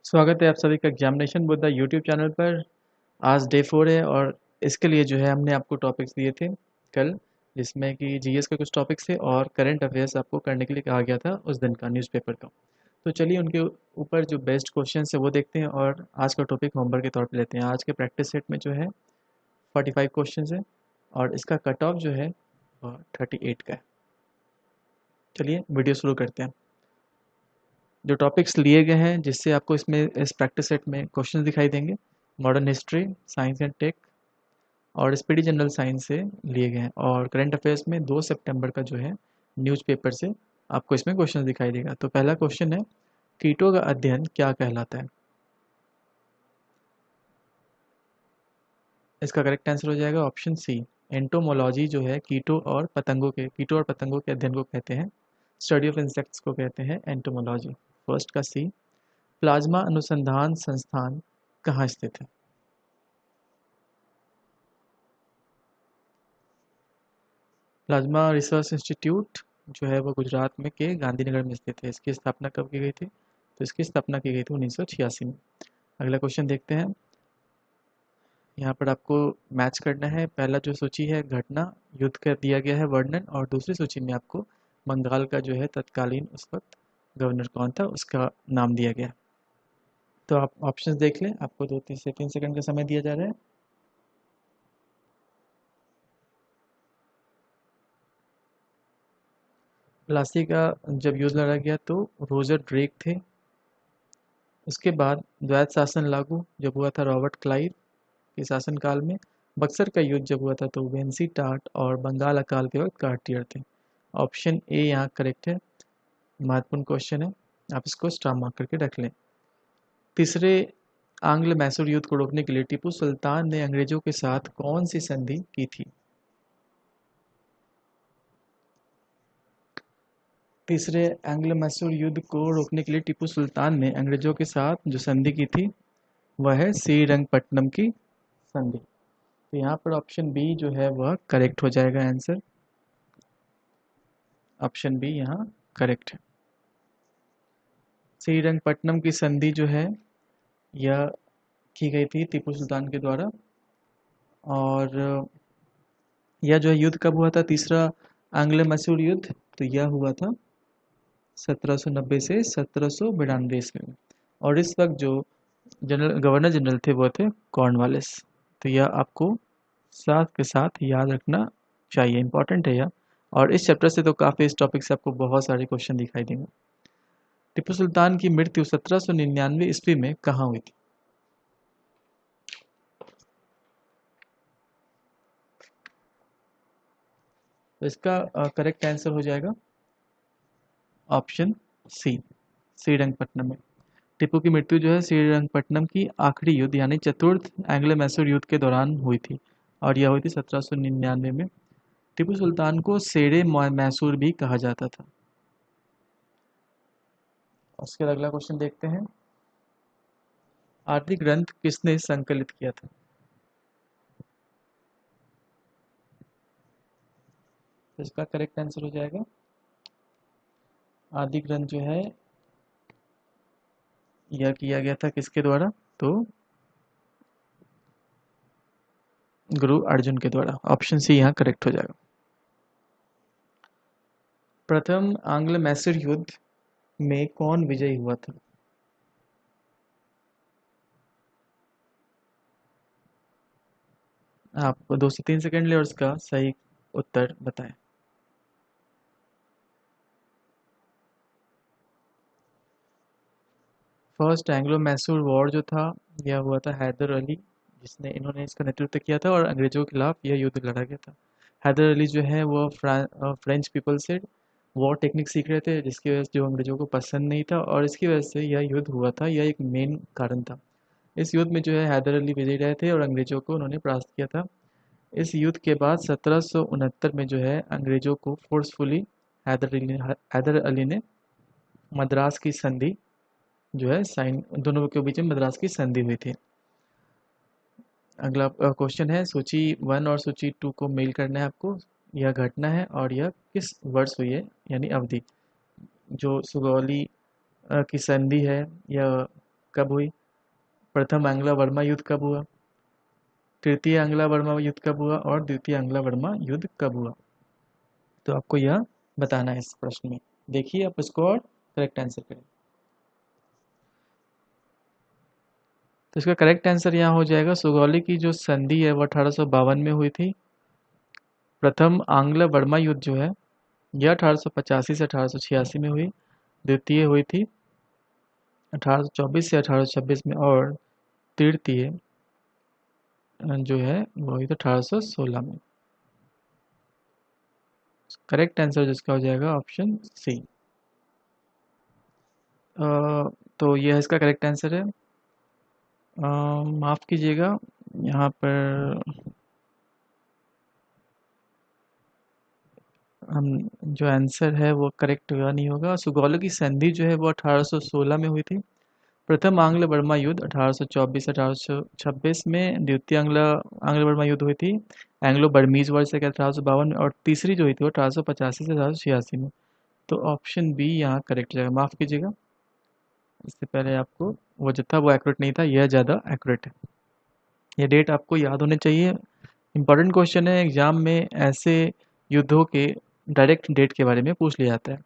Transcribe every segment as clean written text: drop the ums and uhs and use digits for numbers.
स्वागत है आप सभी का एग्जामिनेशन बुद्धा यूट्यूब चैनल पर। आज डे 4 है और इसके लिए जो है हमने आपको टॉपिक्स दिए थे कल, जिसमें कि जीएस के कुछ टॉपिक्स थे और करंट अफेयर्स आपको करने के लिए कहा गया था उस दिन का न्यूज़पेपर का। तो चलिए उनके ऊपर जो बेस्ट क्वेश्चन है वो देखते हैं और आज का टॉपिक होमवर्क के तौर पे लेते हैं। आज के प्रैक्टिस सेट में जो है 45 क्वेश्चन है और इसका कट ऑफ जो है 38 का है। चलिए वीडियो शुरू करते हैं। जो टॉपिक्स लिए गए हैं जिससे आपको इसमें इस प्रैक्टिस सेट में क्वेश्चन दिखाई देंगे, modern history, science and tech और स्पीडी जनरल साइंस से लिए गए हैं। और करंट अफेयर्स में 2 सितंबर का जो है न्यूज़पेपर से आपको इसमें क्वेश्चन दिखाई देगा। तो पहला क्वेश्चन है, कीटों का अध्ययन क्या कहलाता है? इसका करेक्ट आंसर हो जाएगा ऑप्शन सी, एंटोमोलॉजी जो है कीटों और पतंगों के अध्ययन को कहते हैं। स्टडी ऑफ इंसेक्ट्स को कहते हैं एंटोमोलॉजी। फर्स्ट का सी। प्लाज्मा अनुसंधान संस्थान कहाँ स्थित है? प्लाज्मा रिसर्च इंस्टीट्यूट जो है वो गुजरात में के गांधीनगर में स्थित है। इसकी स्थापना कब की गई थी? तो इसकी स्थापना की गई थी 1986 में। अगला क्वेश्चन देखते हैं। यहाँ पर आपको मैच करना है। पहला जो सूची है घटना युद्ध का दिया गया है वर्णन, और दूसरी सूची में आपको बंगाल का जो है तत्कालीन उस वक्त गवर्नर कौन था उसका नाम दिया गया है। तो आप ऑप्शंस देख लें, आपको 2 से 3 सेकंड का समय दिया जा रहा है। प्लासी का जब युद्ध लड़ा गया तो रोजर ड्रेक थे। उसके बाद द्वैत शासन लागू जब हुआ था रॉबर्ट क्लाइव के शासनकाल में। बक्सर का युद्ध जब हुआ था तो वेंसी टाट और बंगाल अकाल के वक्त कार्टियर थे। ऑप्शन ए यहाँ करेक्ट है। महत्वपूर्ण क्वेश्चन है, आप इसको स्टार मार्क करके रख लें। तीसरे आंग्ल मैसूर युद्ध को रोकने के लिए टीपू सुल्तान ने अंग्रेजों के साथ कौन सी संधि की थी? तीसरे एंग्लो मैसूर युद्ध को रोकने के लिए टीपू सुल्तान ने अंग्रेजों के साथ जो संधि की थी वह है श्रीरंगपट्टनम की संधि। तो यहाँ पर ऑप्शन बी जो है वह करेक्ट हो जाएगा आंसर। ऑप्शन बी यहाँ करेक्ट है। श्रीरंगपट्टनम की संधि जो है यह की गई थी टीपू सुल्तान के द्वारा। और यह जो है युद्ध कब हुआ था, तीसरा आंग्ल मैसूर युद्ध, तो यह हुआ था 1790 से 1792 ईस्वी में। और इस वक्त जो गवर्नर जनरल थे वो थे कॉर्नवालिस। तो यह आपको साथ के साथ याद रखना चाहिए, इंपॉर्टेंट है यह। और इस चैप्टर से तो काफ़ी इस टॉपिक से आपको बहुत सारे क्वेश्चन दिखाई देंगे। टीपू सुल्तान की मृत्यु 1799 ईस्वी में कहाँ हुई थी? तो इसका करेक्ट आंसर हो जाएगा ऑप्शन सी, श्रीरंगपट्टनम में। टीपू की मृत्यु जो है श्रीरंगपट्टनम की आखिरी युद्ध यानी चतुर्थ एंग्लो मैसूर युद्ध के दौरान हुई थी, और यह हुई थी 1799 में। टीपू सुल्तान को शेरे मैसूर भी कहा जाता था। उसके बाद अगला क्वेश्चन देखते हैं। आदि ग्रंथ किसने संकलित किया था? तो इसका करेक्ट आंसर हो जाएगा, आदि ग्रंथ जो है यह किया गया था किसके द्वारा? तो गुरु अर्जुन के द्वारा। ऑप्शन सी यहाँ करेक्ट हो जाएगा। प्रथम आंग्ल मैसूर युद्ध में कौन विजयी हुआ था? आप 2 से 3 सेकंड ले और इसका सही उत्तर बताएं। फर्स्ट एंग्लो मैसूर वॉर जो था यह हुआ था हैदर अली, जिसने इन्होंने इसका नेतृत्व किया था और अंग्रेजों के खिलाफ यह युद्ध लड़ा गया था। हैदर अली जो है वो फ्रेंच पीपल से वॉर टेक्निक सीख रहे थे, जिसकी वजह से जो अंग्रेजों को पसंद नहीं था और इसकी वजह से यह युद्ध हुआ था। यह एक मेन कारण था। इस युद्ध में जो है हैदर अली विजयी रहे थे और अंग्रेजों को उन्होंने परास्त किया था। इस युद्ध के बाद 1769 में जो है अंग्रेजों को फोर्सफुली हैदर अली ने मद्रास की संधि जो है साइन, दोनों के बीच में मद्रास की संधि हुई थी। अगला क्वेश्चन है, सूची 1 और सूची 2 को मेल करना है आपको। यह घटना है और यह किस वर्ष हुई है, यानी अवधि। जो सुगौली की संधि है यह कब हुई? प्रथम आंग्ला वर्मा युद्ध कब हुआ? तृतीय आंग्ला वर्मा युद्ध कब हुआ? और द्वितीय आंग्ला वर्मा युद्ध कब हुआ? तो आपको यह बताना है इस प्रश्न में। देखिए आप इसको और करेक्ट आंसर करें। तो इसका करेक्ट आंसर यहाँ हो जाएगा, सुगौली की जो संधि है वो 1852 में हुई थी। प्रथम आंग्ल वर्मा युद्ध जो है यह 1885 से 1886 में हुई। द्वितीय हुई थी 1824 से 1826 में। और तृतीय जो है वो हुई थी 1816 में। करेक्ट आंसर जिसका हो जाएगा ऑप्शन सी। तो यह इसका करेक्ट आंसर है। माफ़ कीजिएगा, यहाँ पर हम जो आंसर है वो करेक्ट हुआ नहीं होगा। सुगौली की संधि जो है वो 1816 में हुई थी। प्रथम आंग्ल बर्मा युद्ध 1824 से 1826 में। द्वितीय आंग्ल बर्मा युद्ध हुई थी एंग्लो बर्मीज वॉर से 1852 में। और तीसरी जो हुई थी वो 1885 से 1886 में। तो ऑप्शन बी यहाँ करेक्ट जाएगा। माफ़ कीजिएगा, इससे पहले आपको वो जो था वो एक्यूरेट नहीं था, यह ज़्यादा एक्यूरेट है। ये डेट आपको याद होने चाहिए। इंपॉर्टेंट क्वेश्चन है, एग्जाम में ऐसे युद्धों के डायरेक्ट डेट के बारे में पूछ लिया जाता है।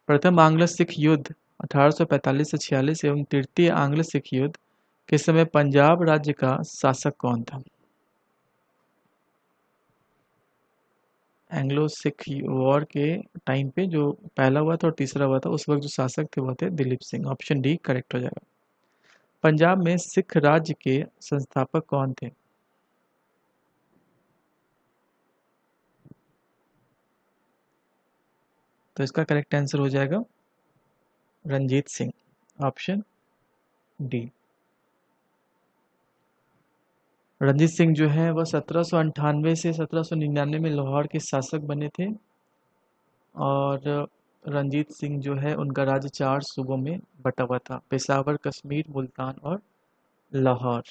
प्रथम आंग्ल सिख युद्ध 1845 से 46 एवं तृतीय आंग्ल सिख युद्ध के समय पंजाब राज्य का शासक कौन था? एंग्लो सिख वॉर के टाइम पे जो पहला हुआ था और तीसरा हुआ था, उस वक्त जो शासक थे वो थे Dilip Singh. Option D correct हो जाएगा। पंजाब में सिख राज्य के संस्थापक कौन थे? तो इसका करेक्ट आंसर हो जाएगा रंजीत सिंह। Option D. रणजीत सिंह जो है वह 1798 से 1799 में लाहौर के शासक बने थे। और रंजीत सिंह जो है उनका राज्य 4 सूबों में बटा हुआ था, पेशावर, कश्मीर, मुल्तान और लाहौर।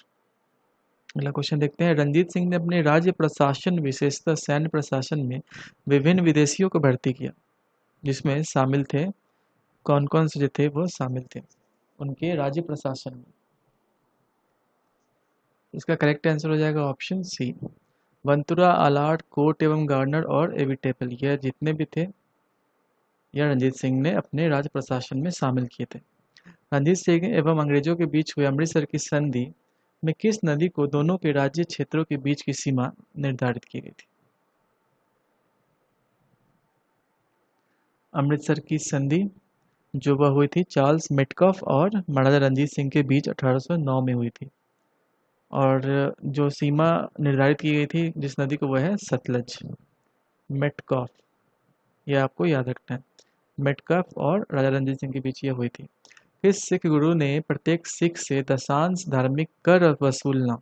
अगला क्वेश्चन देखते हैं। रणजीत सिंह ने अपने राज्य प्रशासन विशेषतः सैन्य प्रशासन में विभिन्न विदेशियों को भर्ती किया, जिसमें शामिल थे कौन कौन से जो थे वो शामिल थे उनके राज्य प्रशासन में? इसका करेक्ट आंसर हो जाएगा ऑप्शन सी। वंतुरा, आलाट, कोट एवं गार्नर और एविटेबल, यह जितने भी थे यह रणजीत सिंह ने अपने राज्य प्रशासन में शामिल किए थे। रणजीत सिंह एवं अंग्रेजों के बीच हुए अमृतसर की संधि में किस नदी को दोनों के राज्य क्षेत्रों के बीच की सीमा निर्धारित की गई थी? अमृतसर की संधि जो वह हुई थी चार्ल्स मेटकॉफ और महाराजा रणजीत सिंह के बीच 1809 में हुई थी। और जो सीमा निर्धारित की गई थी जिस नदी को, वह है सतलज। मेटकॉफ, यह आपको याद रखना है। मेटकॉफ और राजा रणजीत सिंह के बीच यह हुई थी। किस सिख गुरु ने प्रत्येक सिख से दशांश धार्मिक कर वसूलना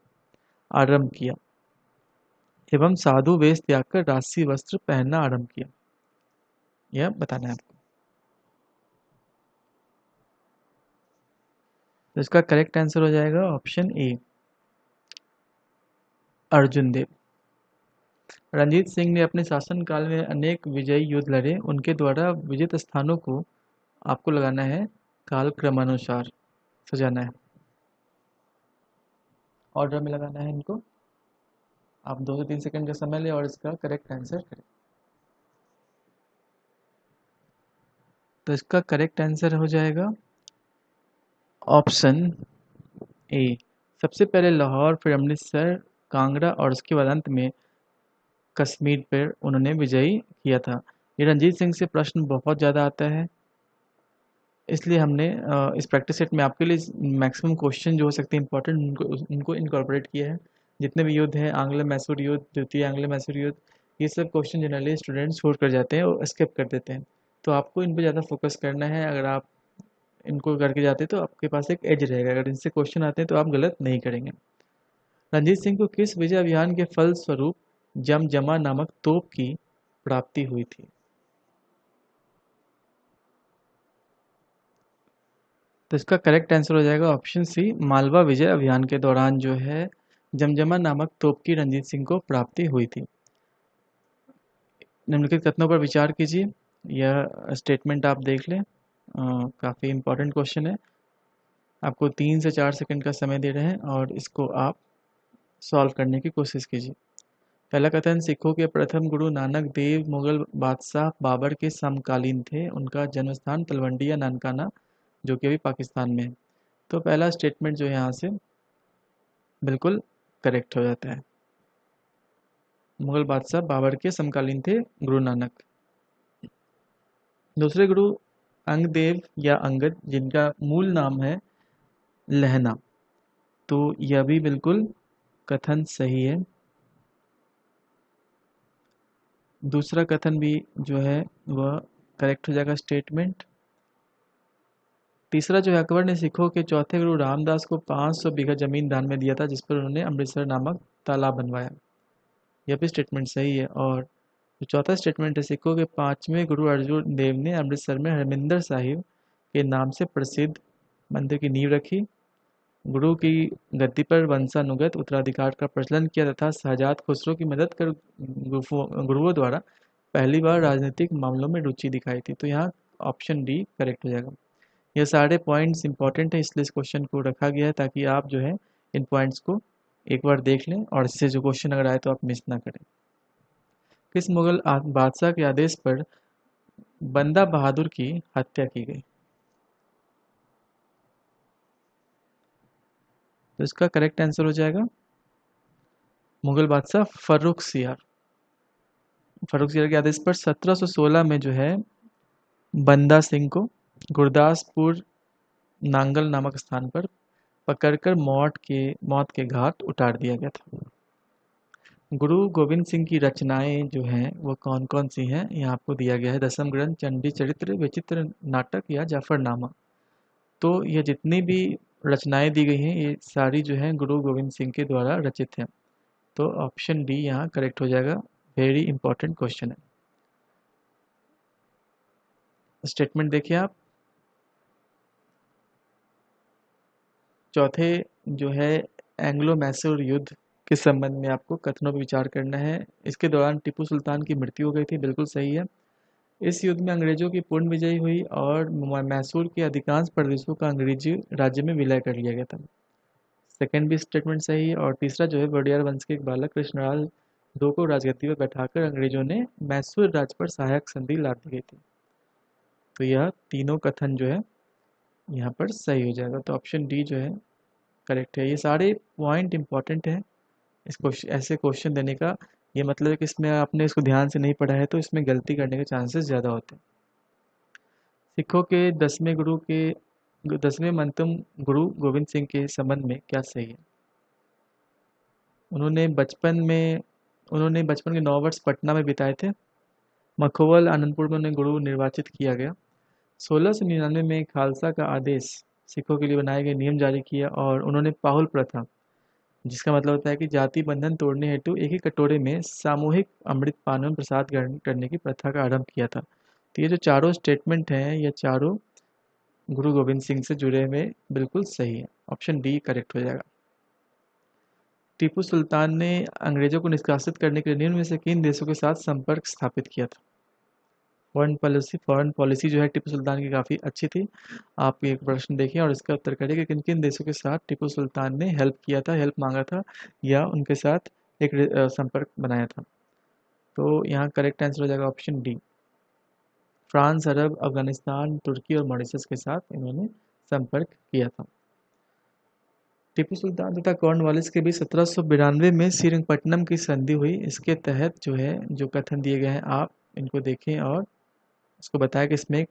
आरंभ किया एवं साधु वेश त्याग कर राशि वस्त्र पहनना आरंभ किया? यह बताना है आपको। तो इसका करेक्ट आंसर हो जाएगा ऑप्शन ए, अर्जुन देव। रणजीत सिंह ने अपने शासनकाल में अनेक विजयी युद्ध लड़े। उनके द्वारा विजित स्थानों को आपको लगाना है काल क्रमानुसार, सजाना है, ऑर्डर में लगाना है इनको। आप 2 से 3 सेकंड का समय लें और इसका करेक्ट आंसर करें। तो इसका करेक्ट आंसर हो जाएगा ऑप्शन ए। सबसे पहले लाहौर, फिर अमृतसर, कांगड़ा और उसके बाद अंत में कश्मीर पर उन्होंने विजयी किया था। ये रणजीत सिंह से प्रश्न बहुत ज़्यादा आता है, इसलिए हमने इस प्रैक्टिस सेट में आपके लिए मैक्सिमम क्वेश्चन जो हो सकते हैं इंपॉर्टेंट उनको इनकॉर्पोरेट किया है। जितने भी युद्ध हैं, आंग्ल मैसूर युद्ध, द्वितीय आंग्ल मैसूर युद्ध, ये सब क्वेश्चन जनरली स्टूडेंट छोड़ कर जाते हैं और स्किप कर देते हैं। तो आपको इन पर ज़्यादा फोकस करना है। अगर आप इनको करके जाते हैं तो आपके पास एक एज रहेगा। अगर इनसे क्वेश्चन आते हैं तो आप गलत नहीं करेंगे। रणजीत सिंह को किस विजय अभियान के फलस्वरूप जमजमा नामक तोप की प्राप्ति हुई थी? तो इसका करेक्ट आंसर हो जाएगा ऑप्शन सी। मालवा विजय अभियान के दौरान जो है जमजमा नामक तोप की रणजीत सिंह को प्राप्ति हुई थी। निम्नलिखित कथनों पर विचार कीजिए। यह स्टेटमेंट आप देख लें, काफ़ी इंपॉर्टेंट क्वेश्चन है। आपको 3 से 4 सेकंड का समय दे रहे हैं और इसको आप सॉल्व करने की कोशिश कीजिए। पहला कथन, सिखों के प्रथम गुरु नानक देव मुगल बादशाह बाबर के समकालीन थे। उनका जन्म स्थान तलवंडी या ननकाना, जो कि अभी पाकिस्तान में है। तो पहला स्टेटमेंट जो है यहाँ से बिल्कुल करेक्ट हो जाता है। मुगल बादशाह बाबर के समकालीन थे गुरु नानक। दूसरे गुरु अंगदेव या अंगद, जिनका मूल नाम है लहना, तो यह भी बिल्कुल कथन सही है। दूसरा कथन भी जो है वह करेक्ट हो जाएगा स्टेटमेंट। तीसरा जो है, अकबर ने सिखों के चौथे गुरु रामदास को 500 बीघा जमीन दान में दिया था, जिस पर उन्होंने अमृतसर नामक तालाब बनवाया। यह भी स्टेटमेंट सही है। और जो चौथा स्टेटमेंट है, सिखों के पांचवें गुरु अर्जुन देव ने अमृतसर में हरमिंदर साहिब के नाम से प्रसिद्ध मंदिर की नींव रखी। गुरु की गद्दी पर वंशानुगत उत्तराधिकार का प्रचलन किया तथा शहजाद खुसरो की मदद कर गुरुओं द्वारा पहली बार राजनीतिक मामलों में रुचि दिखाई थी। तो यहाँ ऑप्शन डी करेक्ट हो जाएगा। ये सारे पॉइंट्स इंपॉर्टेंट है, इसलिए इस क्वेश्चन को रखा गया है ताकि आप जो है इन पॉइंट्स को एक बार देख लें और इससे जो क्वेश्चन अगर आए तो आप मिस ना करें। किस मुगल बादशाह के आदेश पर बंदा बहादुर की हत्या की गई? तो इसका करेक्ट आंसर हो जाएगा मुगल बादशाह फर्रुख सियार। फर्रुख सियार के आदेश पर 1716 में जो है बंदा सिंह को गुरदासपुर नांगल नामक स्थान पर पकड़कर मौत के घाट उतार दिया गया था। गुरु गोविंद सिंह की रचनाएं जो हैं वो कौन कौन सी हैं, यहाँ आपको दिया गया है। दसम ग्रंथ, चंडी चरित्र, विचित्र नाटक या जाफरनामा। तो ये जितनी भी रचनाएं दी गई हैं ये सारी जो हैं गुरु गोविंद सिंह के द्वारा रचित हैं। तो ऑप्शन डी यहाँ करेक्ट हो जाएगा। वेरी इंपॉर्टेंट क्वेश्चन है। स्टेटमेंट देखिए आप। चौथे जो है एंग्लो मैसूर युद्ध के संबंध में आपको कथनों पर विचार करना है। इसके दौरान टीपू सुल्तान की मृत्यु हो गई थी, बिल्कुल सही है। इस युद्ध में अंग्रेजों की पूर्ण विजय हुई और मैसूर के अधिकांश प्रदेशों का अंग्रेजी राज्य में विलय कर लिया गया था। सेकंड भी स्टेटमेंट सही है। और तीसरा जो है, वोडियार वंश के एक बालक कृष्णलाल दो को राजगद्दी पर बैठाकर अंग्रेजों ने मैसूर राज्य पर सहायक संधि ला दी गई थी। तो यह तीनों कथन जो है यहाँ पर सही हो जाएगा। तो ऑप्शन डी जो है करेक्ट है। ये सारे पॉइंट इंपॉर्टेंट है इसको ऐसे क्वेश्चन देने का। ये मतलब है कि इसमें आपने इसको ध्यान से नहीं पढ़ा है तो इसमें गलती करने के चांसेस ज़्यादा होते हैं। सिखों के 10वें मंतम गुरु गोविंद सिंह के संबंध में क्या सही है? उन्होंने बचपन के 9 वर्ष पटना में बिताए थे। मखोवल आनंदपुर में उन्हें गुरु निर्वाचित किया गया। 1699 में खालसा का आदेश सिखों के लिए बनाए गए नियम जारी किया और उन्होंने पाहुल प्रथा, जिसका मतलब होता है कि जाति बंधन तोड़ने हेतु एक ही कटोरे में सामूहिक अमृत पान एवं प्रसाद ग्रहण करने की प्रथा का आरंभ किया था। तो ये जो चारों स्टेटमेंट हैं ये चारों गुरु गोविंद सिंह से जुड़े हुए बिल्कुल सही है। ऑप्शन डी करेक्ट हो जाएगा। टीपू सुल्तान ने अंग्रेजों को निष्कासित करने के लिए निम्न में से किन देशों के साथ संपर्क स्थापित किया था? फॉरेन पॉलिसी जो है टीपू सुल्तान की काफ़ी अच्छी थी। आप एक प्रश्न देखिए और इसका उत्तर करिए कि किन किन देशों के साथ टीपू सुल्तान ने हेल्प किया था, हेल्प मांगा था या उनके साथ एक संपर्क बनाया था। तो यहाँ करेक्ट आंसर हो जाएगा ऑप्शन डी। फ्रांस, अरब, अफगानिस्तान, तुर्की और मॉरिशस के साथ इन्होंने संपर्क किया था। टीपू सुल्तान तथा कॉर्नवालिस के बीच 1792 में श्रीरंगपट्टनम की संधि हुई। इसके तहत जो है जो कथन दिए गए हैं आप इनको देखें और उसको बताया कि इसमें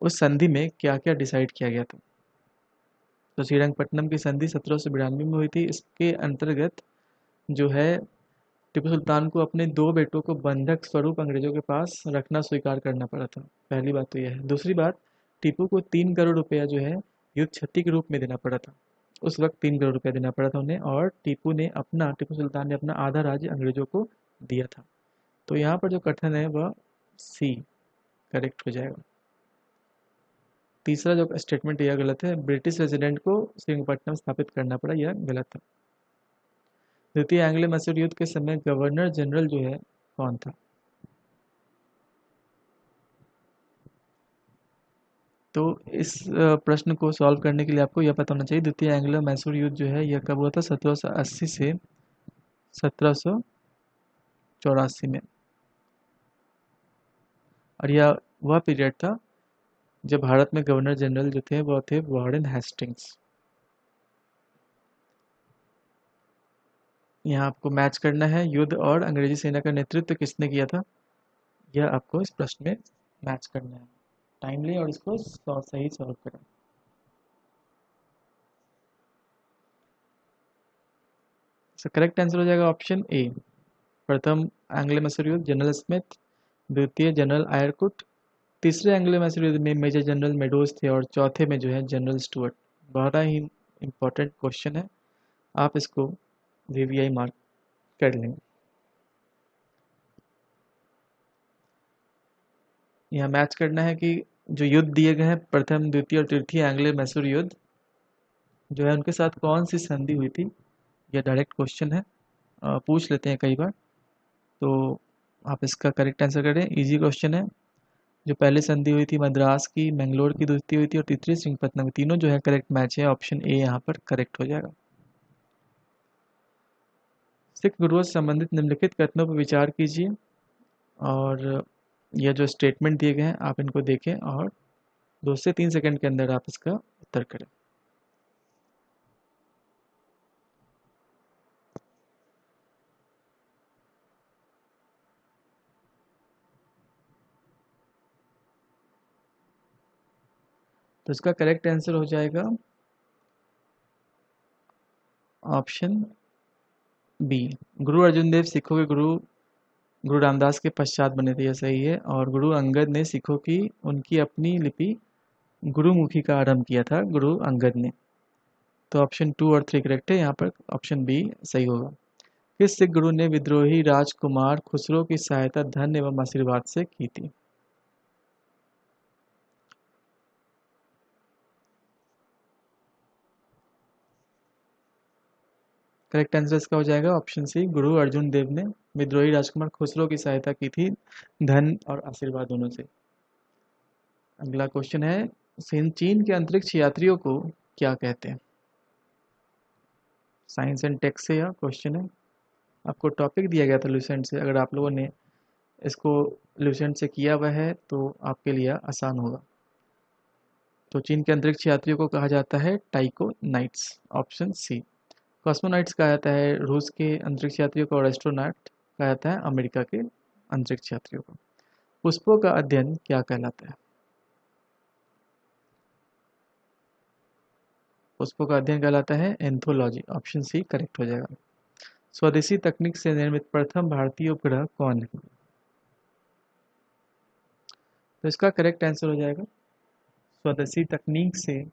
उस संधि में क्या क्या डिसाइड किया गया था। तो श्रीरंगपट्टनम की संधि 1792 में हुई थी। इसके अंतर्गत जो है टीपू सुल्तान को अपने 2 बेटों को बंधक स्वरूप अंग्रेजों के पास रखना स्वीकार करना पड़ा था। पहली बात तो यह है। दूसरी बात, टीपू को 3 करोड़ रुपया जो है युद्ध क्षति के रूप में देना पड़ा था। उस वक्त 3 करोड़ रुपया देना पड़ा था उन्हें और टीपू सुल्तान ने अपना आधा राज्य अंग्रेजों को दिया था। तो यहाँ पर जो कथन है वह सी करेक्ट हो जाएगा। तीसरा जो स्टेटमेंट यह गलत है। ब्रिटिश रेजिडेंट को श्रीरंगपट्टनम स्थापित करना पड़ा, यह गलत था। द्वितीय एंग्लो मैसूर युद्ध के समय गवर्नर जनरल जो है कौन था? तो इस प्रश्न को सॉल्व करने के लिए आपको यह पता होना चाहिए द्वितीय एंग्लो मैसूर युद्ध जो है यह कब हुआ था, 1780 से 1784 में। और यह वह पीरियड था जब भारत में गवर्नर जनरल जो थे वो थे वारेन हेस्टिंग्स। यहाँ आपको मैच करना है युद्ध और अंग्रेजी सेना का नेतृत्व किसने किया था, यह आपको इस प्रश्न में मैच करना है। टाइम लें और इसको सही सॉल्व करें। करेक्ट आंसर हो जाएगा ऑप्शन ए। प्रथम एंग्लो मैसूर युद्ध जनरल स्मिथ, द्वितीय जनरल आयरकुट, तीसरे एंग्लो मैसूर युद्ध में मेजर जनरल मेडोज थे और चौथे में जो है जनरल स्टुअर्ट। बड़ा ही इंपॉर्टेंट क्वेश्चन है, आप इसको वीवीआई मार्क कर लेंगे। यहाँ मैच करना है कि जो युद्ध दिए गए हैं प्रथम द्वितीय और तृतीय एंग्लो मैसूर युद्ध जो है उनके साथ कौन सी संधि हुई थी, यह डायरेक्ट क्वेश्चन है, पूछ लेते हैं कई बार, तो आप इसका करेक्ट आंसर करें। इजी क्वेश्चन है। जो पहले संधि हुई थी मद्रास की, मैंगलोर की दूसरी हुई थी और तीसरी श्रीरंगपट्टनम की, तीनों जो है करेक्ट मैच है, ऑप्शन ए यहाँ पर करेक्ट हो जाएगा। सिख गुरुओं से संबंधित निम्नलिखित कथनों पर विचार कीजिए और यह जो स्टेटमेंट दिए गए हैं आप इनको देखें और 2 से 3 सेकंड के अंदर आप इसका उत्तर करें। तो इसका करेक्ट आंसर हो जाएगा ऑप्शन बी। गुरु अर्जुन देव सिखों के गुरु गुरु रामदास के पश्चात बने थे, यह सही है। और गुरु अंगद ने सिखों की उनकी अपनी लिपि गुरुमुखी का आरंभ किया था गुरु अंगद ने। तो ऑप्शन 2 और 3 करेक्ट है, यहाँ पर ऑप्शन बी सही होगा। किस सिख गुरु ने विद्रोही राजकुमार खुसरो की सहायता धन एवं आशीर्वाद से की थी? करेक्ट आंसर इसका हो जाएगा ऑप्शन सी, गुरु अर्जुन देव ने विद्रोही राजकुमार खुसरो की सहायता की थी धन और आशीर्वाद दोनों से। अगला क्वेश्चन है, चीन के अंतरिक्ष यात्रियों को क्या कहते हैं? साइंस एंड टेक से यह क्वेश्चन है। आपको टॉपिक दिया गया था लूसेंट से, अगर आप लोगों ने इसको लूसेंट से किया हुआ है तो आपके लिए आसान होगा। तो चीन के अंतरिक्ष यात्रियों को कहा जाता है टाइकोनाइट्स, ऑप्शन सी। कॉस्मोनाइट्स कहा जाता है रूस के अंतरिक्ष यात्रियों को और एस्ट्रोनॉट कहा जाता है अमेरिका के अंतरिक्ष यात्रियों को। पुष्पों का अध्ययन क्या कहलाता है? पुष्पों का अध्ययन कहलाता है एंथोलॉजी, ऑप्शन सी करेक्ट हो जाएगा। स्वदेशी तकनीक से निर्मित प्रथम भारतीय उपग्रह कौन है? तो इसका करेक्ट आंसर हो जाएगा स्वदेशी तकनीक से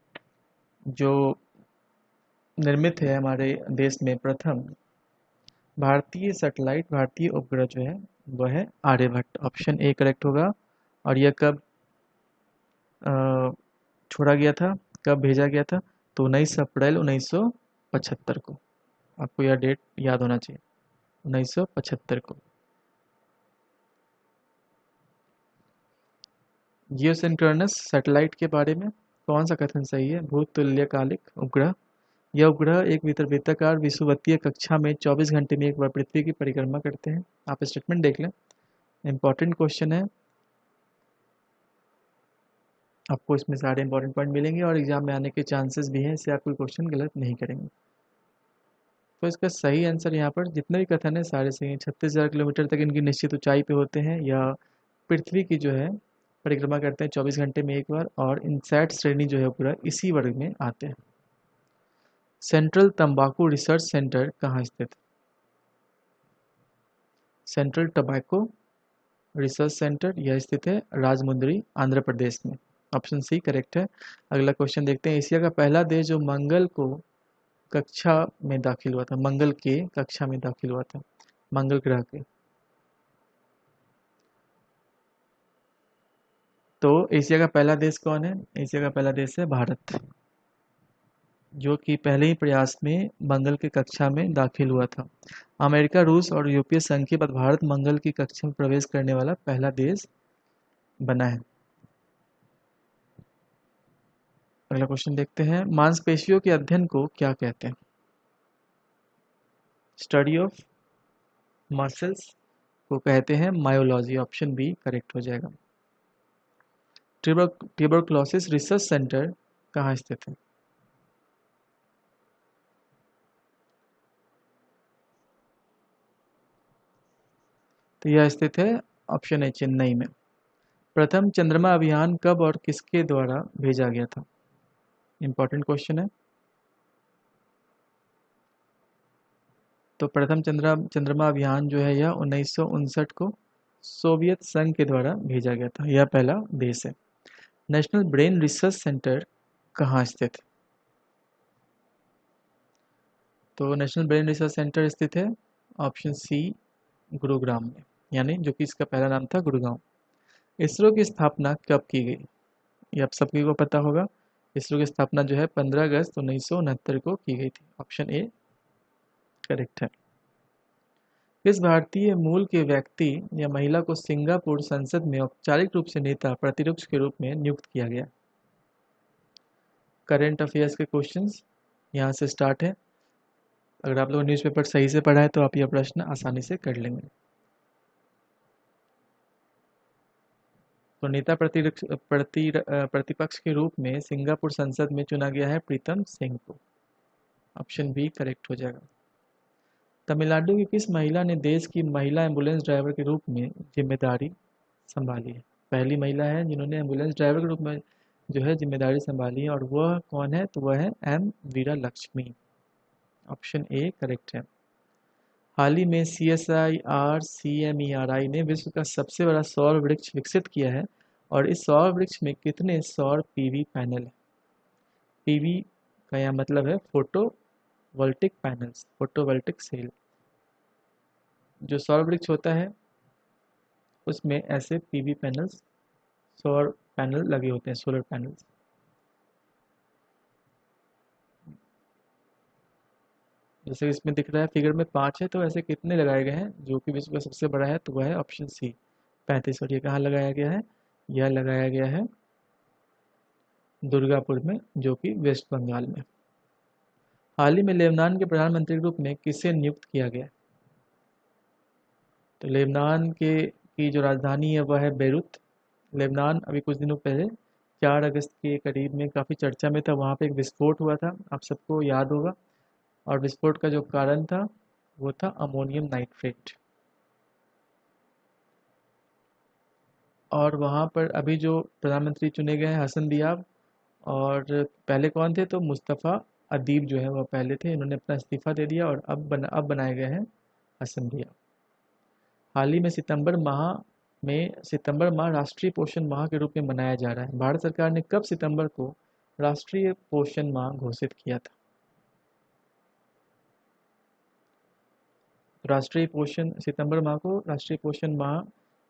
जो निर्मित है हमारे देश में प्रथम भारतीय सैटेलाइट, भारतीय उपग्रह जो है वह है आर्यभट्ट, ऑप्शन ए करेक्ट होगा। और यह कब छोड़ा गया था, कब भेजा गया था? तो 19 अप्रैल 1975 को। आपको यह डेट याद होना चाहिए, 1975 को। जियोसिंक्रोनस सैटेलाइट के बारे में कौन सा कथन सही है? भूतुल्यकालिक उपग्रह। यह उपग्रह एक वृत्ताकार विषुवतीय कक्षा में 24 घंटे में एक बार पृथ्वी की परिक्रमा करते हैं। आप स्टेटमेंट देख लें, इंपॉर्टेंट क्वेश्चन है, आपको इसमें सारे इंपॉर्टेंट पॉइंट मिलेंगे और एग्जाम में आने के चांसेस भी हैं, इससे आप कोई क्वेश्चन गलत नहीं करेंगे। तो इसका सही आंसर यहाँ पर जितने भी कथन है सारे सही हैं। 36,000 किलोमीटर तक इनकी निश्चित ऊंचाई पे होते हैं, या पृथ्वी की जो है परिक्रमा करते हैं 24 घंटे में एक बार, और इनसैट श्रेणी जो है पूरा इसी वर्ग में आते हैं। सेंट्रल तंबाकू रिसर्च सेंटर कहाँ स्थित है? सेंट्रल टबैको रिसर्च सेंटर यह स्थित है राजमुंद्री, आंध्र प्रदेश में, ऑप्शन सी करेक्ट है। अगला क्वेश्चन देखते हैं, एशिया का पहला देश जो मंगल को कक्षा में दाखिल हुआ था, मंगल के कक्षा में दाखिल हुआ था, मंगल ग्रह के, तो एशिया का पहला देश कौन है? एशिया का पहला देश है भारत, जो कि पहले ही प्रयास में मंगल की कक्षा में दाखिल हुआ था। अमेरिका, रूस और यूरोपीय संघ के बाद भारत मंगल की कक्षा में प्रवेश करने वाला पहला देश बना है। अगला क्वेश्चन देखते हैं, मांसपेशियों के अध्ययन को क्या कहते हैं? स्टडी ऑफ मसल्स को कहते हैं मायोलॉजी। ऑप्शन बी करेक्ट हो जाएगा। ट्यूबरक्लोसिस रिसर्च सेंटर कहाँ स्थित है? तो यह स्थित है ऑप्शन ए चेन्नई में। प्रथम चंद्रमा अभियान कब और किसके द्वारा भेजा गया था? इंपॉर्टेंट क्वेश्चन है। तो प्रथम चंद्रमा अभियान जो है यह 1959 को सोवियत संघ के द्वारा भेजा गया था। यह पहला देश है। नेशनल ब्रेन रिसर्च सेंटर कहाँ स्थित है? तो नेशनल ब्रेन रिसर्च सेंटर स्थित है ऑप्शन सी गुरुग्राम में, यानी जो कि इसका पहला नाम था गुड़गांव। इसरो की स्थापना कब की गई? ये आप सभी को पता होगा। इसरो की स्थापना जो है 15 अगस्त 1969 को की गई थी। ऑप्शन ए करेक्ट है। किस भारतीय मूल के व्यक्ति या महिला को सिंगापुर संसद में औपचारिक रूप से नेता प्रतिपक्ष के रूप में नियुक्त किया गया? करंट अफेयर्स के क्वेश्चंस यहाँ से स्टार्ट है। अगर आप लोग न्यूज़पेपर सही से पढ़ा है तो आप यह प्रश्न आसानी से कर लेंगे। तो नेता प्रतिपक्ष के रूप में सिंगापुर संसद में चुना गया है प्रीतम सिंह को। ऑप्शन बी करेक्ट हो जाएगा। तमिलनाडु की किस महिला ने देश की महिला एम्बुलेंस ड्राइवर के रूप में जिम्मेदारी संभाली है? पहली महिला है जिन्होंने एम्बुलेंस ड्राइवर के रूप में जो है जिम्मेदारी संभाली है, और वह कौन है? तो वह है M Veera Lakshmi. Option A correct है। हाल ही में CSIR-CMERI ने विश्व का सबसे बड़ा सौर वृक्ष विकसित किया है, और इस सौर वृक्ष में कितने सौर पीवी पैनल है? पीवी का यह मतलब है फोटोवोल्टिक पैनल्स, फोटोवोल्टिक सेल। जो सौर वृक्ष होता है उसमें ऐसे पीवी पैनल्स, सौर पैनल लगे होते हैं, सोलर पैनल्स। जैसे इसमें दिख रहा है फिगर में 5 है, तो ऐसे कितने लगाए गए हैं? जो कि विश्व का सबसे बड़ा है तो वह है ऑप्शन सी 35। और ये कहाँ लगाया गया है? यह लगाया गया है दुर्गापुर में, जो कि वेस्ट बंगाल में। हाल ही में लेबनान के प्रधानमंत्री के रूप में किसे नियुक्त किया गया? तो लेबनान के की जो राजधानी है वह है बेरूत। लेबनान अभी कुछ दिनों पहले 4 अगस्त के करीब में काफ़ी चर्चा में था। वहाँ पे एक विस्फोट हुआ था, आप सबको याद होगा। और विस्फोट का जो कारण था वो था अमोनियम नाइट्रेट। और वहाँ पर अभी जो प्रधानमंत्री चुने गए हैं हसन दियाब, और पहले कौन थे? तो मुस्तफ़ा अदीब जो है वह पहले थे। इन्होंने अपना इस्तीफ़ा दे दिया और अब बनाए गए हैं हसन दियाब। हाल ही में सितंबर माह राष्ट्रीय पोषण माह के रूप में मनाया जा रहा है। भारत सरकार ने कब सितंबर को राष्ट्रीय पोषण माह घोषित किया था? सितंबर माह को राष्ट्रीय पोषण माह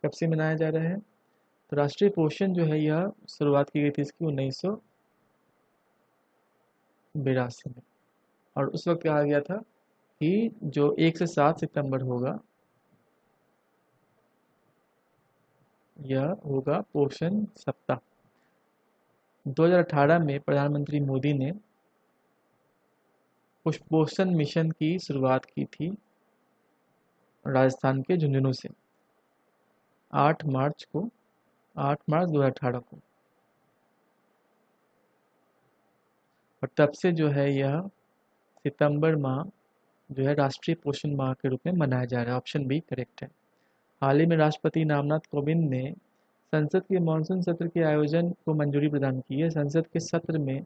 कब से मनाया जा रहा है? तो राष्ट्रीय पोषण जो है यह शुरुआत की गई थी इसकी 1982 में। और उस वक्त कहा गया था कि जो 1 से 7 सितंबर होगा यह होगा पोषण सप्ताह। 2018 में प्रधानमंत्री मोदी ने पोषण मिशन की शुरुआत की थी राजस्थान के झुंझुनू से 8 मार्च 2018 को। और तब से जो है यह सितंबर माह जो है राष्ट्रीय पोषण माह के रूप में मनाया जा रहा है। ऑप्शन बी करेक्ट है। हाल ही में राष्ट्रपति रामनाथ कोविंद ने संसद के मानसून सत्र के आयोजन को मंजूरी प्रदान की है। संसद के सत्र में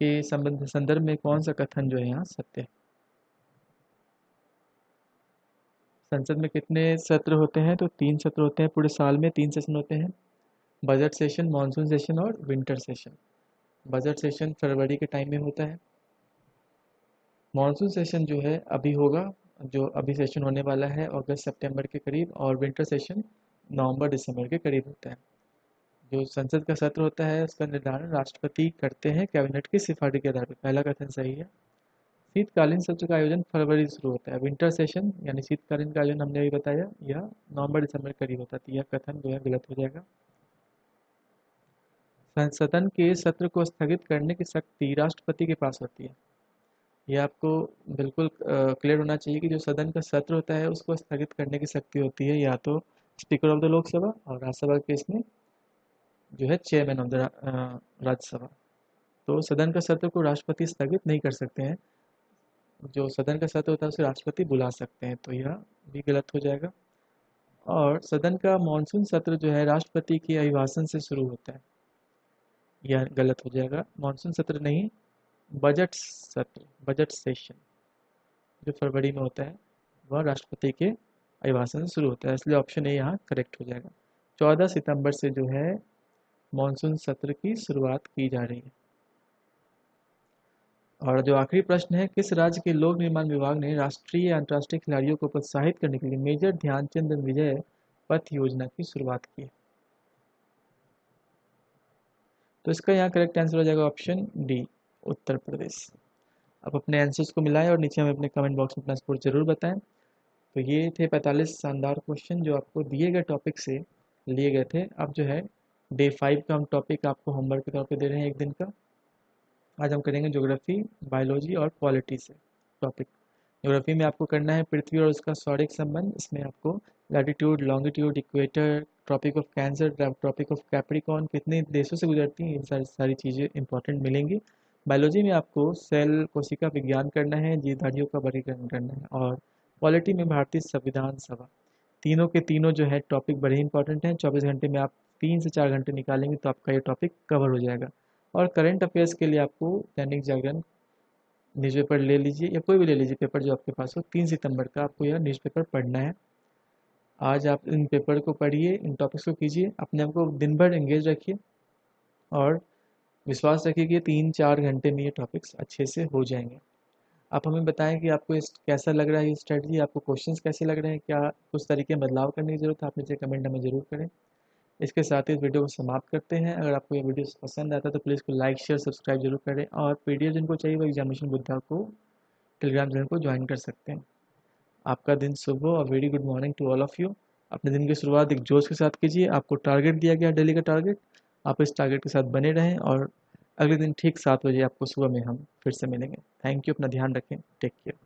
के संदर्भ में कौन सा कथन जो है यहाँ सत्य है? संसद में कितने सत्र होते हैं? तो 3 सत्र होते हैं, पूरे साल में 3 सेशन होते हैं। बजट सेशन, मानसून सेशन और विंटर सेशन। बजट सेशन फरवरी के टाइम में होता है। मानसून सेशन जो है अभी होगा, जो अभी सेशन होने वाला है अगस्त सितंबर के करीब, और विंटर सेशन नवंबर दिसंबर के करीब होता है। जो संसद का सत्र होता है उसका निर्धारण राष्ट्रपति करते हैं कैबिनेट की सिफारिश के आधार पर। पहला कथन सही है। शीतकालीन सत्र का आयोजन फरवरी से शुरू होता है। विंटर सेशन यानी शीतकालीन का आयोजन हमने अभी बताया यह नवंबर दिसंबर के करीब होता है। तो यह कथन जो है गलत हो जाएगा। सदन के सत्र को स्थगित करने की शक्ति राष्ट्रपति के पास होती है। ये आपको बिल्कुल क्लियर होना चाहिए कि जो सदन का सत्र होता है उसको स्थगित करने की शक्ति होती है या तो स्पीकर ऑफ द लोकसभा, और राज्यसभा के इसमें जो है चेयरमैन ऑफ द राज्यसभा। तो सदन का सत्र को राष्ट्रपति स्थगित नहीं कर सकते हैं, जो सदन का सत्र होता है उसे राष्ट्रपति बुला सकते हैं, तो यह भी गलत हो जाएगा। और सदन का मानसून सत्र जो है राष्ट्रपति के अभिभाषण से शुरू होता है, यह गलत हो जाएगा। मानसून सत्र नहीं, बजट सत्र, बजट सेशन जो फरवरी में होता है वह राष्ट्रपति के अभिभाषण से शुरू होता है, इसलिए ऑप्शन ए यहाँ करेक्ट हो जाएगा। 14 सितंबर से जो है मानसून सत्र की शुरुआत की जा रही है। और जो आखिरी प्रश्न है, किस राज्य के लोक निर्माण विभाग ने राष्ट्रीय अंतर्राष्ट्रीय खिलाड़ियों को प्रोत्साहित करने के लिए मेजर ध्यानचंद विजय पथ योजना की शुरुआत की है? तो इसका यहाँ करेक्ट आंसर हो जाएगा ऑप्शन डी, उत्तर प्रदेश। आप अपने आंसर्स को मिलाएं और नीचे हमें अपने कमेंट बॉक्स में अपना स्कोर जरूर बताएं। तो ये थे 45 शानदार क्वेश्चन जो आपको दिए गए टॉपिक से लिए गए थे। अब जो है डे 5 का हम टॉपिक आपको होमवर्क के तौर पे दे रहे हैं एक दिन का। आज हम करेंगे ज्योग्राफी, बायोलॉजी और पॉलिटी से टॉपिक। ज्योग्राफी में आपको करना है पृथ्वी और उसका सौरिक संबंध। इसमें आपको latitude, longitude, equator, Tropic of Cancer, Tropic of Capricorn कितने देशों से गुजरती हैं, ये सारी चीज़ें इंपॉर्टेंट मिलेंगी। बायोलॉजी में आपको सेल कोशिका विज्ञान करना है, जीवधारियों का वर्गीकरण करना है। और पॉलिटी में भारतीय संविधान सभा। तीनों के तीनों जो है टॉपिक बड़े इंपॉर्टेंट हैं। 24 घंटे में आप 3 से 4 घंटे निकालेंगे तो आपका ये टॉपिक कवर हो जाएगा। और करंट अफेयर्स के लिए आपको दैनिक जागरण न्यूज़पेपर ले लीजिए या कोई भी ले लीजिए पेपर जो आपके पास हो। 3 सितंबर का आपको यह न्यूज़पेपर पढ़ना है। आज आप इन पेपर को पढ़िए, इन टॉपिक्स को कीजिए, अपने आप को दिन भर एंगेज रखिए और विश्वास रखिए कि 3-4 घंटे में ये टॉपिक्स अच्छे से हो जाएंगे। आप हमें बताएं कि आपको इस कैसा लग रहा है ये स्ट्रेटजी, आपको क्वेश्चंस कैसे लग रहे हैं, क्या कुछ तरीके में बदलाव करने की ज़रूरत है, आप नीचे कमेंट हमें ज़रूर करें। इसके साथ ही इस वीडियो को समाप्त करते हैं। अगर आपको ये वीडियो पसंद आता है तो प्लीज़ इसको लाइक, शेयर, सब्सक्राइब जरूर करें। और पीडीएफ जिनको चाहिए वो एग्जामिनेशन बुद्धा को टेलीग्राम चैनल को ज्वाइन कर सकते हैं। आपका दिन शुभ हो और very good morning to all of you. अपने दिन की शुरुआत एक जोश के साथ कीजिए। आपको टारगेट दिया गया डेली का टारगेट, आप इस टारगेट के साथ बने रहें और अगले दिन ठीक 7 बजे आपको सुबह में हम फिर से मिलेंगे। थैंक यू, अपना ध्यान रखें, टेक केयर।